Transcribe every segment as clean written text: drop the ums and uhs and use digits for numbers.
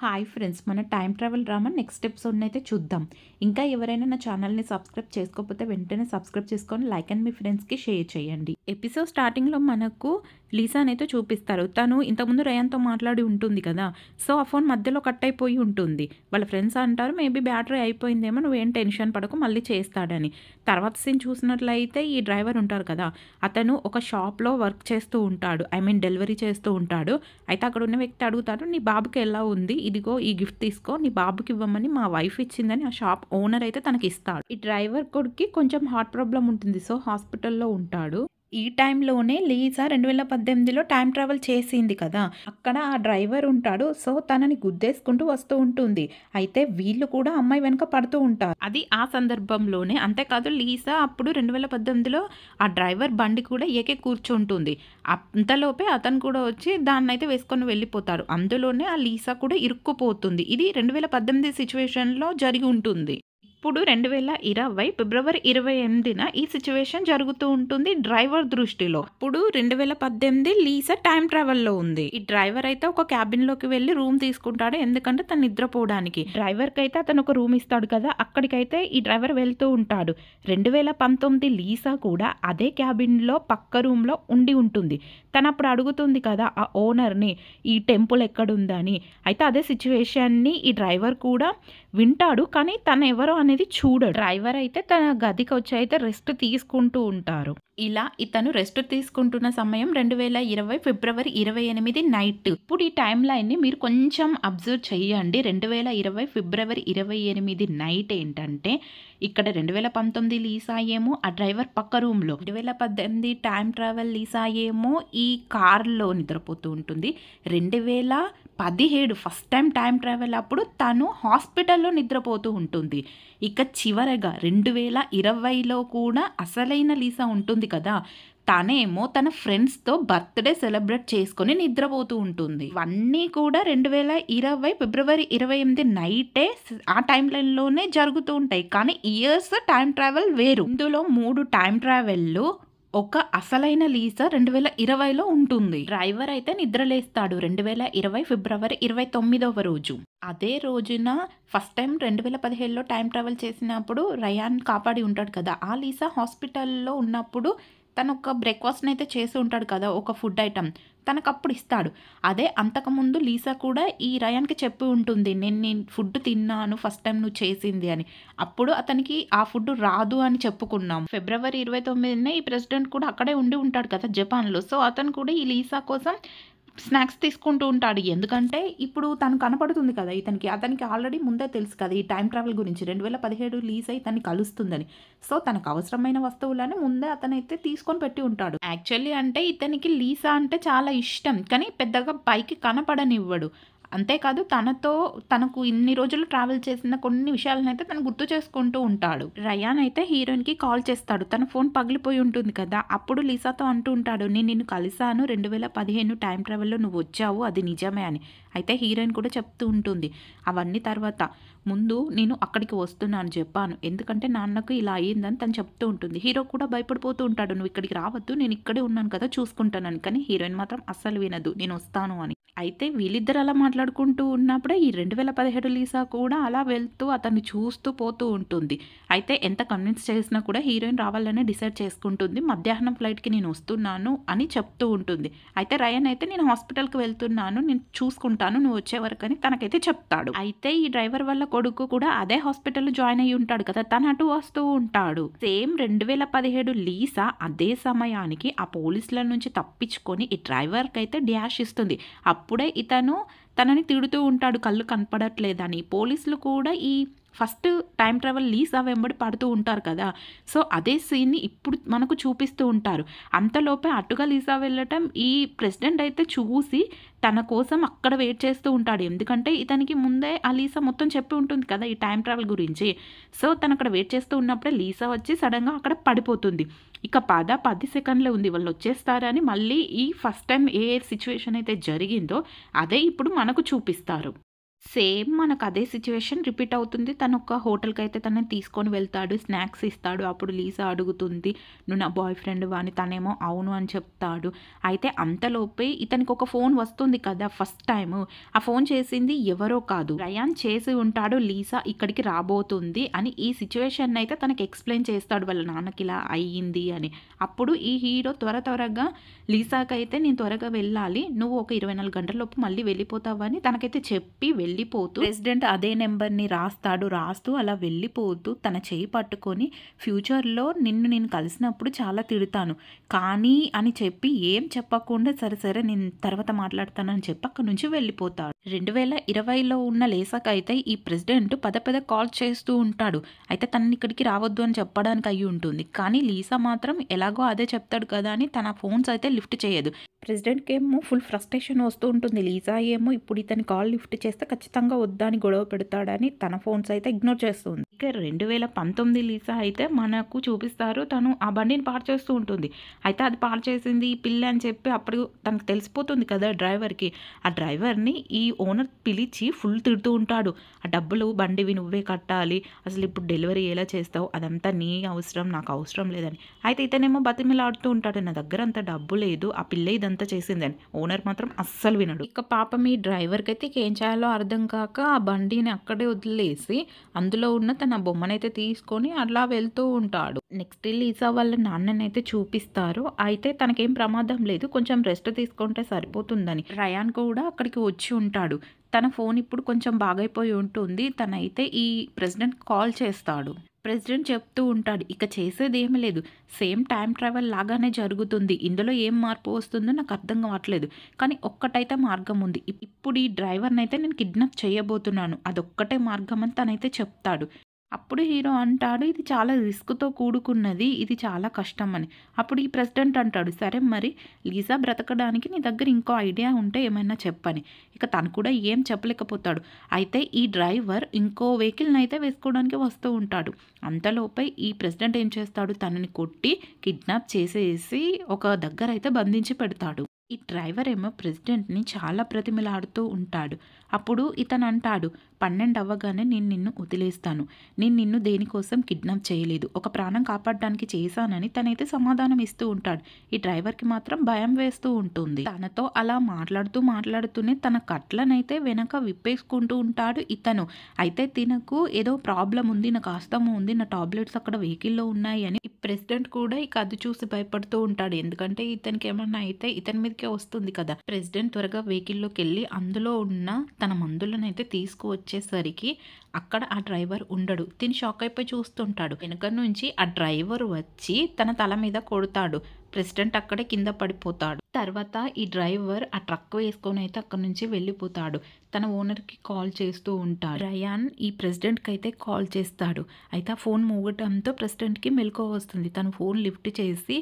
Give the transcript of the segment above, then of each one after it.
Hi friends, మన time travel drama next ఎపిసోడ్ని అయితే చూద్దాం. ఇంకా ఎవరైనా నా ఛానల్ని సబ్స్క్రైబ్ చేసుకోకపోతే వెంటనే సబ్స్క్రైబ్ చేసుకొని లైక్ అండ్ మీ ఫ్రెండ్స్కి షేర్ చేయండి. ఎపిసోడ్ స్టార్టింగ్లో మనకు లీసాని అయితే చూపిస్తారు. తను ఇంతకుముందు రేయాన్తో మాట్లాడి ఉంటుంది కదా, సో ఆ ఫోన్ మధ్యలో కట్ అయిపోయి ఉంటుంది. వాళ్ళ ఫ్రెండ్స్ అంటారు మేబీ బ్యాటరీ అయిపోయిందేమో, నువ్వేం టెన్షన్ పడకు మళ్ళీ చేస్తాడని. తర్వాత సీన్ చూసినట్లయితే ఈ డ్రైవర్ ఉంటారు కదా, అతను ఒక షాప్లో వర్క్ చేస్తూ ఉంటాడు, డెలివరీ చేస్తూ ఉంటాడు. అయితే అక్కడ ఉన్న వ్యక్తి అడుగుతాడు, నీ బాబుకి ఎలా ఉంది, ఇదిగో ఈ గిఫ్ట్ తీసుకో, నీ బాబుకి ఇవ్వమని మా వైఫ్ ఇచ్చిందని ఆ షాప్ ఓనర్ అయితే తనకి ఇస్తాడు. ఈ డ్రైవర్ కొడుక్కి కొంచెం హార్ట్ ప్రాబ్లం ఉంటుంది, సో హాస్పిటల్లో ఉంటాడు. ఈ టైంలోనే లీసా 2018లో టైం ట్రావెల్ చేసింది కదా, అక్కడ ఆ డ్రైవర్ ఉంటాడు. సో తనని గుద్దేసుకుంటూ వస్తూ ఉంటుంది. అయితే వీళ్ళు కూడా అమ్మాయి వెనుక పడుతూ ఉంటారు. అది ఆ సందర్భంలోనే. అంతేకాదు లీసా అప్పుడు 2018లో ఆ డ్రైవర్ బండి కూడా ఏకే కూర్చుంటుంది. అంతలోపే అతను కూడా వచ్చి దాన్ని అయితే వేసుకొని వెళ్ళిపోతారు. అందులోనే ఆ లీసా కూడా ఇరుక్కుపోతుంది. ఇది 2018 సిచ్యువేషన్లో జరిగి ఉంటుంది. ఇప్పుడు 2020 ఫిబ్రవరి 28న ఈ సిచ్యువేషన్ జరుగుతూ ఉంటుంది డ్రైవర్ దృష్టిలో. ఇప్పుడు 2018 లీసా టైం ట్రావెల్లో ఉంది. ఈ డ్రైవర్ అయితే ఒక క్యాబిన్ లోకి వెళ్ళి రూమ్ తీసుకుంటాడు, ఎందుకంటే తను నిద్రపోవడానికి. డ్రైవర్ కి అయితే అతను ఒక రూమ్ ఇస్తాడు కదా, అక్కడికైతే ఈ డ్రైవర్ వెళ్తూ ఉంటాడు. 2019 లీసా కూడా అదే క్యాబిన్ లో పక్క రూమ్ లో ఉండి ఉంటుంది. తను అప్పుడు అడుగుతుంది కదా ఆ ఓనర్ని, ఈ టెంపుల్ ఎక్కడుందని. అయితే అదే సిచ్యువేషన్ని ఈ డ్రైవర్ కూడా వింటాడు, కానీ తను ఎవరో అనేది చూడడు. డ్రైవర్ అయితే తన గదికి వచ్చి అయితే రెస్ట్ తీసుకుంటూ ఉంటారు. ఇలా ఇతను రెస్ట్ తీసుకుంటున్న సమయం 2020 ఫిబ్రవరి 28 నైట్. ఇప్పుడు ఈ టైం లైన్ని మీరు కొంచెం అబ్జర్వ్ చేయండి. 2020 ఫిబ్రవరి 28 నైట్ ఏంటంటే, ఇక్కడ 2019 లీసా ఏమో ఆ డ్రైవర్ పక్క రూమ్లో, 2018 టైం ట్రావెల్ లీసా ఏమో ఈ కార్లో నిద్రపోతూ ఉంటుంది. 2017 ఫస్ట్ టైం ట్రావెల్ అప్పుడు తను హాస్పిటల్లో నిద్రపోతూ ఉంటుంది. ఇక చివరగా 2020లో కూడా అసలైన లీసా ఉంటుంది కదా, తనేమో తన ఫ్రెండ్స్తో బర్త్డే సెలబ్రేట్ చేసుకొని నిద్రపోతూ ఉంటుంది. ఇవన్నీ కూడా 2020 ఫిబ్రవరి 28 నైటే ఆ టైం లైన్లోనే జరుగుతూ ఉంటాయి. కానీ ఇయర్స్ టైం ట్రావెల్ వేరు. ఇందులో 3 టైం ట్రావెల్లు, ఒక అసలైన లీసా 2020లో ఉంటుంది. డ్రైవర్ అయితే నిద్రలేస్తాడు 2020 ఫిబ్రవరి 29వ రోజు. అదే రోజున ఫస్ట్ టైం 2017లో టైం ట్రావెల్ చేసినప్పుడు రయాన్ కాపాడి ఉంటాడు కదా, ఆ లీసా హాస్పిటల్లో ఉన్నప్పుడు తను ఒక బ్రేక్ఫాస్ట్ని అయితే చేసి ఉంటాడు కదా, ఒక ఫుడ్ ఐటమ్ తనకు అప్పుడు ఇస్తాడు. అదే అంతకుముందు లీసా కూడా ఈ రయాన్కి చెప్పి ఉంటుంది, నేను ఫుడ్ తిన్నాను ఫస్ట్ టైం నువ్వు చేసింది అని. అప్పుడు అతనికి ఆ ఫుడ్ రాదు అని చెప్పుకున్నాం. ఫిబ్రవరి 29నే ఈ ప్రెసిడెంట్ కూడా అక్కడే ఉండి ఉంటాడు కదా జపాన్లో. సో అతను కూడా ఈ లీసా కోసం స్నాక్స్ తీసుకుంటూ ఉంటాడు. ఎందుకంటే ఇప్పుడు తను కనపడుతుంది కదా ఇతనికి, అతనికి ఆల్రెడీ ముందే తెలుసు కదా ఈ టైం ట్రావెల్ గురించి. 2017 లీసా ఇతన్ని కలుస్తుందని. సో తనకు అవసరమైన వస్తువులని ముందే అతనైతే తీసుకొని పెట్టి ఉంటాడు. యాక్చువల్లీ అంటే ఇతనికి లీసా అంటే చాలా ఇష్టం, కానీ పెద్దగా పైకి కనపడనివ్వడు. అంతేకాదు తనకు ఇన్ని రోజులు ట్రావెల్ చేసిన కొన్ని విషయాలను అయితే తను గుర్తు చేసుకుంటూ ఉంటాడు. రయాన్ అయితే హీరోయిన్కి కాల్ చేస్తాడు. తన ఫోన్ పగిలిపోయి ఉంటుంది కదా, అప్పుడు లీసాతో అంటూ ఉంటాడు, నేను నిన్ను కలిసాను 2015 టైం ట్రావెల్లో నువ్వు వచ్చావు, అది నిజమే అని. అయితే హీరోయిన్ కూడా చెప్తూ ఉంటుంది అవన్నీ తర్వాత, ముందు నేను అక్కడికి వస్తున్నాను చెప్పాను, ఎందుకంటే నాన్నకు ఇలా అయ్యిందని తను చెప్తూ ఉంటుంది. హీరో కూడా భయపడిపోతూ ఉంటాడు, నువ్వు ఇక్కడికి రావద్దు, నేను ఇక్కడే ఉన్నాను కదా చూసుకుంటానని. కానీ హీరోయిన్ మాత్రం అస్సలు వినదు, నేను వస్తాను అని. అయితే వీళ్ళిద్దరు అలా మాట్లాడుకుంటూ ఉన్నప్పుడే ఈ 2017 లీసా కూడా అలా వెళ్తూ అతన్ని చూస్తూ పోతూ ఉంటుంది. అయితే ఎంత కన్విన్స్ చేసినా కూడా హీరోయిన్ రావాలని డిసైడ్ చేసుకుంటుంది. మధ్యాహ్నం ఫ్లైట్కి నేను వస్తున్నాను అని చెప్తూ ఉంటుంది. అయితే రయాన్ అయితే నేను హాస్పిటల్కి వెళ్తున్నాను, నేను చూసుకుంటాను, నువ్వు వచ్చే వరకు అని తనకైతే చెప్తాడు. అయితే ఈ డ్రైవర్ వల్ల కొడుకు కూడా అదే హాస్పిటల్లో జాయిన్ అయ్యి ఉంటాడు కదా, తను అటు వస్తూ ఉంటాడు. సేమ్ 2017 లీసా అదే సమయానికి ఆ పోలీసుల నుంచి తప్పించుకొని ఈ డ్రైవర్కి అయితే డ్యాష్ ఇస్తుంది. అప్పుడే ఇతను తనని తిడుతూ ఉంటాడు, కళ్ళు కనపడట్లేదని. పోలీసులు కూడా ఈ ఫస్ట్ టైం ట్రావెల్ లీసా వెంబడి పడుతూ ఉంటారు కదా, సో అదే సీన్ని ఇప్పుడు మనకు చూపిస్తూ ఉంటారు. అంతలోపే అటుగా లీసా వెళ్ళటం ఈ ప్రెసిడెంట్ అయితే చూసి తన కోసం అక్కడ వెయిట్ చేస్తూ ఉంటాడు. ఎందుకంటే ఇతనికి ముందే ఆ లీసా మొత్తం చెప్పి ఉంటుంది కదా ఈ టైం ట్రావెల్ గురించి. సో తను అక్కడ వెయిట్ చేస్తూ ఉన్నప్పుడే లీసా వచ్చి సడన్గా అక్కడ పడిపోతుంది. ఇక 10 సెకండ్లే ఉంది వాళ్ళు వచ్చేస్తారని మళ్ళీ ఈ ఫస్ట్ టైం ఏ సిచ్యువేషన్ అయితే జరిగిందో అదే ఇప్పుడు మనకు చూపిస్తారు. సేమ్ మనకు అదే సిట్యుయేషన్ రిపీట్ అవుతుంది. తను ఒక హోటల్‌కైతే తనని తీసుకొని వెళ్తాడు. స్నాక్స్ ఇస్తాడు. అప్పుడు లీసా అడుగుతుంది, "నువ్వు నా బాయ్ ఫ్రెండ్‌వా?" అని. తనేమో అవును అని చెప్తాడు. అయితే అంతలోపే ఇతనికి ఒక ఫోన్ వస్తుంది కదా! First time. ఆ ఫోన్ చేసింది ఎవరో కాదు. రయాన్ చేసి ఉంటాడు. లీసా ఇక్కడికి రాబోతుంది అని ఈ సిట్యుయేషన్నయితే తనకి ఎక్స్‌ప్లెయిన్ చేస్తాడు. వాళ్ళ నాన్నకిలా అయ్యింది అని. అప్పుడు ఈ హీరో త్వరగా లీసాకైతే నేను త్వరగా వెళ్ళాలి. నువ్వు ఒక 24 గంటలలోపు మళ్ళీ వెళ్ళిపోతావని తనకైతే చెప్పి వెళ్ళిపోతూ ప్రెసిడెంట్ అదే నెంబర్‌ని రాస్తాడు. రాస్తూ అలా వెళ్ళిపోతూ తన చెయ్యి పట్టుకొని ఫ్యూచర్‌లో నిన్ను నేను కలిసినప్పుడు చాలా తిడతాను. కానీ అని చెప్పి ఏం చెప్పకుండా సరే నేను తర్వాత మాట్లాడతానని చెప్పి అక్కడి నుంచి వెళ్ళిపోతాడు. 2020లో ఉన్న లీసాకైతే ఈ ప్రెసిడెంట్ పదే కాల్ చేస్తూ ఉంటాడు. అయితే తనని ఇక్కడికి రావద్దు అని చెప్పడానికి అయ్యి ఉంటుంది. కానీ లీసా మాత్రం ఎలాగో అదే చెప్తాడు కదా అని తన ఫోన్స్ అయితే లిఫ్ట్ చేయదు. ప్రెసిడెంట్‌కేమో ఫుల్ ఫ్రస్ట్రేషన్ వస్తూ ఉంటుంది. లీసా ఏమో ఇప్పుడు ఇతని కాల్ లిఫ్ట్ చేస్తే ఖచ్చితంగా వద్దని గొడవ పెడతాడని తన ఫోన్స్ అయితే ఇగ్నోర్ చేస్తుంది. ఇక 2019 లీసా అయితే మనకు చూపిస్తారు. తను ఆ బండిని పాడు చేస్తూ ఉంటుంది. అయితే అది పాడు చేసింది ఈ పిల్ల అని చెప్పి అప్పుడు తనకు తెలిసిపోతుంది కదా డ్రైవర్‌కి. ఆ డ్రైవర్‌ని ఈ ఓనర్ పిలిచి ఫుల్ తిడుతూ ఉంటాడు. ఆ డబ్బులు బండివి నువ్వే కట్టాలి. అసలు ఇప్పుడు డెలివరీ ఎలా చేస్తావు? అదంతా నీ అవసరం, నాకు అవసరం లేదని. అయితే ఇతనేమో బతిమిలాడుతూ ఉంటాడు. నా దగ్గర అంత డబ్బు లేదు. ఆ పిల్ల ఇదంతా చేసిందని. ఓనర్ మాత్రం అస్సలు వినడు. ఇక పాపం ఈ డ్రైవర్‌కైతే ఇక ఏం చేయాలో అర్థం కాక ఆ బండిని అక్కడే వదిలేసి అందులో ఉన్న తన బొమ్మనైతే తీసుకొని అలా వెళ్తూ ఉంటాడు. నెక్స్ట్ లీసా వాళ్ళ నాన్ననైతే చూపిస్తారు. అయితే తనకేం ప్రమాదం లేదు. కొంచెం రెస్ట్ తీసుకుంటే సరిపోతుందని. రయాన్ కూడా అక్కడికి వచ్చి ఉంటాడు. తన ఫోన్ ఇప్పుడు కొంచెం బాగైపోయి ఉంటుంది. తనైతే ఈ ప్రెసిడెంట్ కాల్ చేస్తాడు. ప్రెసిడెంట్ చెప్తూ ఉంటాడు, ఇక చేసేదేమీ లేదు. సేమ్ టైమ్ ట్రావెల్ లాగానే జరుగుతుంది. ఇందులో ఏం మార్పు వస్తుందో నాకు అర్థం కావట్లేదు. కానీ ఒక్కటైతే మార్గం ఉంది. ఇప్పుడు ఈ డ్రైవర్‌నైతే నేను కిడ్నాప్ చేయబోతున్నాను. అదొక్కటే మార్గం అని తనైతే చెప్తాడు. అప్పుడు హీరో అంటాడు, ఇది చాలా రిస్క్‌తో కూడుకున్నది. ఇది చాలా కష్టం అని. అప్పుడు ఈ ప్రెసిడెంట్ అంటాడు, సరే మరి లీసా బ్రతకడానికి నీ దగ్గర ఇంకో ఐడియా ఉంటే ఏమైనా చెప్పని. ఇక తను కూడా ఏం చెప్పలేకపోతాడు. అయితే ఈ డ్రైవర్ ఇంకో వెహికల్‌నైతే వేసుకోవడానికి వస్తూ ఉంటాడు. అంతలోపే ఈ ప్రెసిడెంట్ ఏం చేస్తాడు, తనని కొట్టి కిడ్నాప్ చేసేసి ఒక దగ్గరైతే బంధించి పెడతాడు. ఈ డ్రైవర్ ఏమో ప్రెసిడెంట్‌ని చాలా బ్రతిమిలాడుతూ ఉంటాడు. అప్పుడు ఇతను అంటాడు, 12 అవ్వగానే నేను నిన్ను వదిలేస్తాను. నేను నిన్ను దేనికోసం కిడ్నాప్ చేయలేదు. ఒక ప్రాణం కాపాడడానికి చేశానని తనైతే సమాధానం ఇస్తూ ఉంటాడు. ఈ డ్రైవర్‌కి మాత్రం భయం వేస్తూ ఉంటుంది. తనతో అలా మాట్లాడుతూనే తన కట్లనైతే వెనక విప్పేసుకుంటూ ఉంటాడు ఇతను. అయితే తినకు ఏదో ప్రాబ్లమ్ ఉంది. నాకు ఆస్తమా ఉంది. నా టాబ్లెట్స్ అక్కడ వెహికల్‌లో ఉన్నాయి అని ఈ ప్రెసిడెంట్ కూడా ఇక అది చూసి భయపడుతూ ఉంటాడు. ఎందుకంటే ఇతనికి ఏమన్నా అయితే ఇతని మీదకే వస్తుంది కదా. ప్రెసిడెంట్ త్వరగా వెహికల్‌లోకెళ్ళి అందులో ఉన్న తన మందులనైతే తీసుకువచ్చేసరికి అక్కడ ఆ డ్రైవర్ ఉండడు. తిని షాక్ అయిపోయి చూస్తుంటాడు. వెనక నుంచి ఆ డ్రైవర్ వచ్చి తన తల మీద కొడతాడు. ప్రెసిడెంట్ అక్కడే కింద పడిపోతాడు. తర్వాత ఈ డ్రైవర్ ఆ ట్రక్ వేసుకొని అయితే అక్కడి నుంచి వెళ్ళిపోతాడు. తన ఓనర్‌కి కాల్ చేస్తూ ఉంటాడు. రయాన్ ఈ ప్రెసిడెంట్‌కి అయితే కాల్ చేస్తాడు. అయితే ఆ ఫోన్ మోగటంతో ప్రెసిడెంట్‌కి మెలకువ వస్తుంది. తను ఫోన్ లిఫ్ట్ చేసి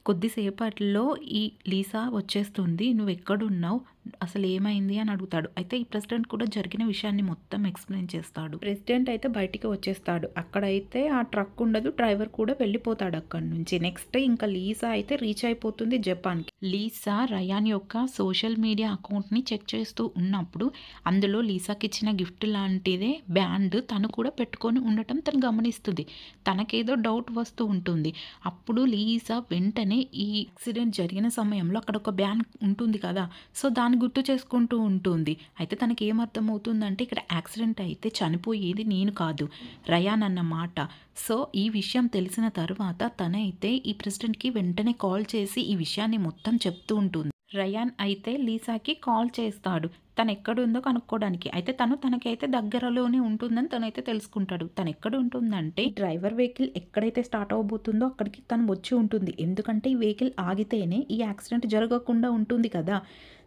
కొద్దిసేపట్లో ఈ లీసా వచ్చేస్తుంది. నువ్వెక్కడున్నావు? అసలు ఏమైంది అని అడుగుతాడు. అయితే ఈ ప్రెసిడెంట్ కూడా జరిగిన విషయాన్ని మొత్తం ఎక్స్‌ప్లెయిన్ చేస్తాడు. ప్రెసిడెంట్ అయితే బయటికి వచ్చేస్తాడు. అక్కడైతే ఆ ట్రక్ ఉండదు. డ్రైవర్ కూడా వెళ్ళిపోతాడు అక్కడి నుంచి. నెక్స్ట్ ఇంకా లీసా అయితే రీచ్ అయిపోతుంది జపాన్‌కి. లీసా రయాన్ యొక్క సోషల్ మీడియా అకౌంట్‌ని చెక్ చేస్తూ ఉన్నప్పుడు అందులో లీసాకి ఇచ్చిన గిఫ్ట్ లాంటిదే బ్యాండ్ తను కూడా పెట్టుకొని ఉండటం తను గమనిస్తుంది. తనకేదో డౌట్ వస్తూ ఉంటుంది. అప్పుడు లీసా వెంటనే ఈ యాక్సిడెంట్ జరిగిన సమయంలో అక్కడ ఒక బ్యాండ్ ఉంటుంది కదా! సో దాన్ని గుర్తు చేసుకుంటూ ఉంటుంది. అయితే తనకి ఏమర్థమవుతుందంటే ఇక్కడ యాక్సిడెంట్ అయితే చనిపోయేది నేను కాదు, రయాన్ అన్నమాట. సో ఈ విషయం తెలిసిన తర్వాత తనైతే ఈ ప్రెసిడెంట్‌కి వెంటనే కాల్ చేసి ఈ విషయాన్ని మొత్తం చెప్తూ ఉంటుంది. రయాన్ అయితే లీసాకి కాల్ చేస్తాడు. తను ఎక్కడుందో కనుక్కోవడానికి. అయితే తనకైతే దగ్గరలోనే ఉంటుందని తనైతే తెలుసుకుంటాడు. తను ఎక్కడ ఉంటుందంటే డ్రైవర్ వెహికల్ ఎక్కడైతే స్టార్ట్ అవ్వబోతుందో అక్కడికి తను వచ్చి ఉంటుంది. ఎందుకంటే ఈ వెహికల్ ఆగితేనే ఈ యాక్సిడెంట్ జరగకుండా ఉంటుంది కదా.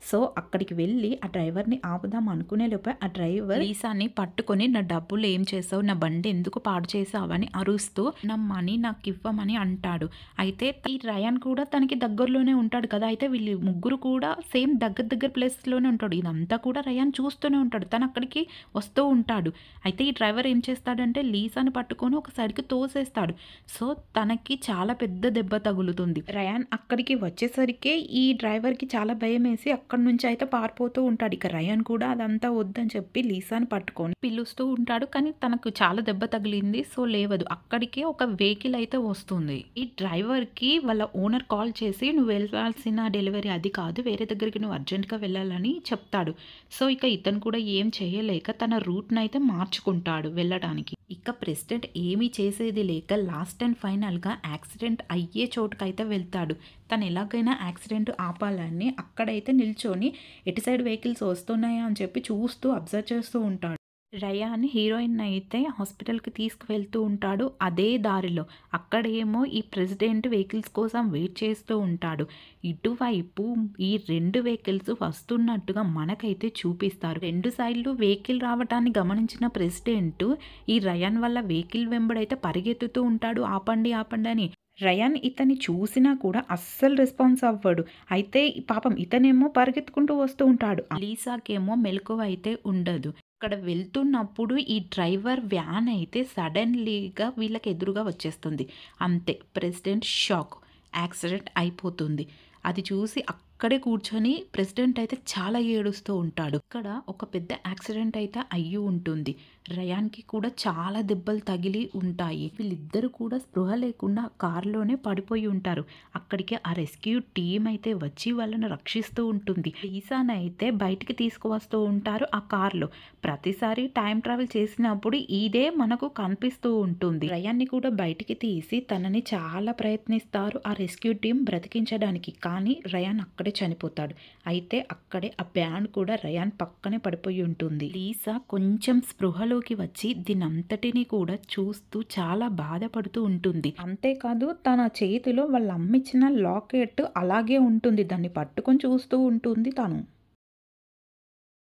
సో అక్కడికి వెళ్ళి ఆ డ్రైవర్‌ని ఆపుదాం అనుకునే లోపే ఆ డ్రైవర్ లీసాని పట్టుకొని నా డబ్బులు ఏం చేసావు? నా బండి ఎందుకు పాడు చేసావు? అని అరుస్తూ నా మనీ నాకు ఇవ్వమని అంటాడు. అయితే ఈ రయాన్ కూడా తనకి దగ్గరలోనే ఉంటాడు కదా. అయితే వీళ్ళు ముగ్గురు కూడా సేమ్ దగ్గర ప్లేస్‌లోనే ఉంటాడు. ఇదంతా కూడా రయాన్ చూస్తూనే ఉంటాడు. తను అక్కడికి వస్తూ ఉంటాడు. అయితే ఈ డ్రైవర్ ఏం చేస్తాడంటే లీసాని పట్టుకొని ఒక సైడ్‌కి తోసేస్తాడు. సో తనకి చాలా పెద్ద దెబ్బ తగులుతుంది. రయాన్ అక్కడికి వచ్చేసరికే ఈ డ్రైవర్‌కి చాలా భయమేసి అక్కడ అక్కడి నుంచి అయితే పారిపోతూ ఉంటాడు. ఇక రయాన్ కూడా అదంతా వద్దని చెప్పి లీసాని పట్టుకొని పిలుస్తూ ఉంటాడు. కానీ తనకు చాలా దెబ్బ తగిలింది. సో లేవదు. అక్కడికే ఒక వెహికల్ అయితే వస్తుంది. ఈ డ్రైవర్‌కి వాళ్ళ ఓనర్ కాల్ చేసి "నువ్వు వెళ్ళాల్సిన డెలివరీ అది కాదు. వేరే దగ్గరికి నువ్వు అర్జెంట్‌గా వెళ్ళాలని" చెప్తాడు. సో ఇక ఇతను కూడా ఏం చేయలేక తన రూట్‌నయితే మార్చుకుంటాడు వెళ్ళడానికి. ఇక ప్రెసిడెంట్ ఏమీ చేసేది లేక లాస్ట్ అండ్ ఫైనల్‌గా యాక్సిడెంట్ అయ్యే చోటుకైతే వెళ్తాడు. తను ఎలాగైనా యాక్సిడెంట్ ఆపాలని అక్కడైతే నిల్చొని ఎటు సైడ్ వెహికల్స్ వస్తున్నాయా అని చెప్పి చూస్తూ అబ్జర్వ్ చేస్తూ ఉంటాడు. రయాన్ హీరోయిన్ అయితే హాస్పిటల్‌కి తీసుకువెళ్తూ ఉంటాడు. అదే దారిలో అక్కడేమో ఈ ప్రెసిడెంట్ వెహికల్స్ కోసం వెయిట్ చేస్తూ ఉంటాడు. ఇటువైపు ఈ 2 వెహికల్స్ వస్తున్నట్టుగా మనకైతే చూపిస్తారు. 2 సైడ్‌లు వెహికల్ రావటాన్ని గమనించిన ప్రెసిడెంట్ ఈ రయాన్ వల్ల వెహికల్ వెంబడైతే పరిగెత్తుతూ ఉంటాడు. ఆపండి, ఆపండి అని. రయాన్ ఇతన్ని చూసినా కూడా అస్సలు రెస్పాన్స్ అవ్వడు. అయితే పాపం ఇతనేమో పరిగెత్తుకుంటూ వస్తూ ఉంటాడు. లీసాకేమో మెలకువ అయితే ఉండదు. అక్కడ వెళ్తున్నప్పుడు ఈ డ్రైవర్ వ్యాన్ అయితే సడన్లీగా వీళ్ళకి ఎదురుగా వచ్చేస్తుంది. అంతే ప్రెసిడెంట్ షాక్. యాక్సిడెంట్ అయిపోతుంది. అది చూసి అక్కడే కూర్చొని ప్రెసిడెంట్ అయితే చాలా ఏడుస్తూ ఉంటాడు. ఇక్కడ ఒక పెద్ద యాక్సిడెంట్ అయితే అయ్యి ఉంటుంది. రయాన్‌కి కూడా చాలా దెబ్బలు తగిలి ఉంటాయి. వీళ్ళిద్దరూ కూడా స్పృహ లేకుండా కారులోనే పడిపోయి ఉంటారు. అక్కడికి ఆ రెస్క్యూ టీమ్ అయితే వచ్చి వాళ్ళని రక్షిస్తూ ఉంటుంది. లీసానైతే బయటికి తీసుకువస్తూ ఉంటారు ఆ కార్‌లో. ప్రతిసారి టైం ట్రావెల్ చేసినప్పుడు ఇదే మనకు కనిపిస్తూ ఉంటుంది. రయాన్‌ని కూడా బయటికి తీసి తనని చాలా ప్రయత్నిస్తారు ఆ రెస్క్యూ టీమ్ బ్రతికించడానికి. కానీ రయాన్ అక్కడే చనిపోతాడు. అయితే అక్కడే ఆ బ్యాండ్ కూడా రయాన్ పక్కనే పడిపోయి ఉంటుంది. లీసా కొంచెం స్పృహలోకి వచ్చి దీనంతటిని కూడా చూస్తూ చాలా బాధపడుతూ ఉంటుంది. అంతేకాదు తన చేతిలో వాళ్ళ అమ్మిచ్చిన లాకెట్ అలాగే ఉంటుంది. దాన్ని పట్టుకొని చూస్తూ ఉంటుంది తను.